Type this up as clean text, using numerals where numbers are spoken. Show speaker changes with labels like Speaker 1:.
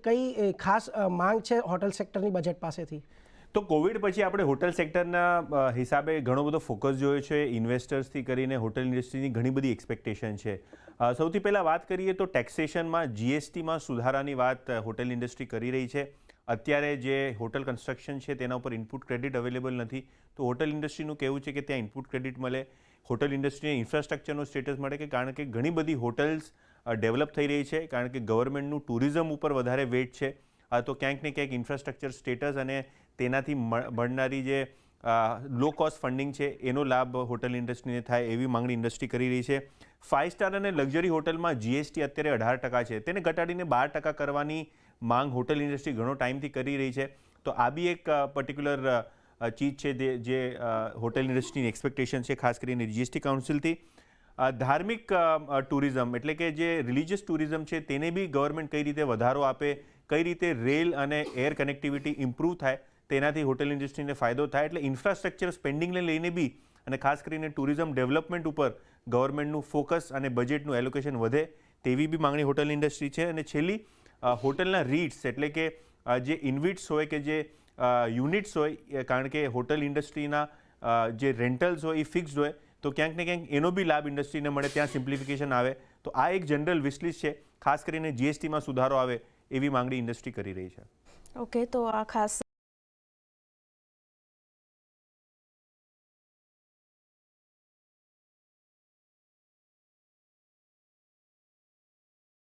Speaker 1: કઈ ખાસ માંગ છે હોટલ સેક્ટરની બજેટ પાસેથી?
Speaker 2: તો કોવિડ પછી આપણે હોટલ સેક્ટરના હિસાબે ઘણો બધો ફોકસ જોયો છે. ઇન્વેસ્ટર્સથી કરીને હોટલ ઇન્ડસ્ટ્રીની ઘણી બધી એક્સપેક્ટેશન છે. સૌથી પહેલાં વાત કરીએ તો ટેક્સેશનમાં જીએસટીમાં સુધારાની વાત હોટલ ઇન્ડસ્ટ્રી કરી રહી છે. અત્યારે જે હોટલ કન્સ્ટ્રક્શન છે તેના ઉપર ઇનપુટ ક્રેડિટ અવેલેબલ નથી, તો હોટલ ઇન્ડસ્ટ્રીનું કહેવું છે કે ત્યાં ઇનપુટ ક્રેડિટ મળે, હોટલ ઇન્ડસ્ટ્રીને ઇન્ફ્રાસ્ટ્રક્ચરનો સ્ટેટસ મળે, કે કારણ કે ઘણી બધી હોટલ્સ ડેવલપ થઈ રહી છે, કારણ કે ગવર્મેન્ટનું ટુરિઝમ ઉપર વધારે વેટ છે. તો ક્યાંક ને ક્યાંક ઇન્ફ્રાસ્ટ્રક્ચર સ્ટેટસ અને તેનાથી મળનારી જે લો કોસ્ટ ફંડિંગ છે એનો લાભ હોટલ ઇન્ડસ્ટ્રીને થાય એવી માંગણી ઇન્ડસ્ટ્રી કરી રહી છે. 5 સ્ટાર અને લક્ઝરી હોટલમાં જીએસટી અત્યારે 18% છે, તેને ઘટાડીને 12% કરવાની માંગ હોટલ ઇન્ડસ્ટ્રી ઘણો ટાઈમથી કરી રહી છે. તો આ બી એક પર્ટિક્યુલર ચીજ છે જે હોટલ ઇન્ડસ્ટ્રીની એક્સપેક્ટેશન છે, ખાસ કરીને જીએસટી કાઉન્સિલથી. ધાર્મિક ટુરિઝમ એટલે કે જે રિલિજિયસ ટુરિઝમ છે તેને બી ગવર્મેન્ટ કઈ રીતે વધારો આપે, કઈ રીતે રેલ અને એર કનેક્ટિવિટી ઇમ્પ્રૂવ થાય, તેનાથી હોટલ ઇન્ડસ્ટ્રીને ફાયદો થાય. એટલે ઇન્ફ્રાસ્ટ્રક્ચર સ્પેન્ડિંગને લઈને બી અને ખાસ કરીને ટુરિઝમ ડેવલપમેન્ટ ઉપર ગવર્મેન્ટનું ફોકસ અને બજેટનું એલોકેશન વધે તેવી બી માંગણી હોટલ ઇન્ડસ્ટ્રી છે. અને છેલ્લી હોટલના રીટ્સ એટલે કે જે ઇન્વિટ્સ હોય કે જે યુનિટ્સ હોય, કારણ કે હોટલ ઇન્ડસ્ટ્રીના જે રેન્ટલ્સ હોય એ ફિક્સ્ડ હોય, તો ક્યાંક ને ક્યાંક એનો બી લાભ ઇન્ડસ્ટ્રીને મળે, ત્યાં સિમ્પ્લિફિકેશન આવે. તો આ એક જનરલ વિશલિસ્ટ છે, ખાસ કરીને જીએસટીમાં સુધારો આવે એવી માંગણી ઇન્ડસ્ટ્રી કરી રહી છે.
Speaker 3: ઓકે, તો આ ખાસ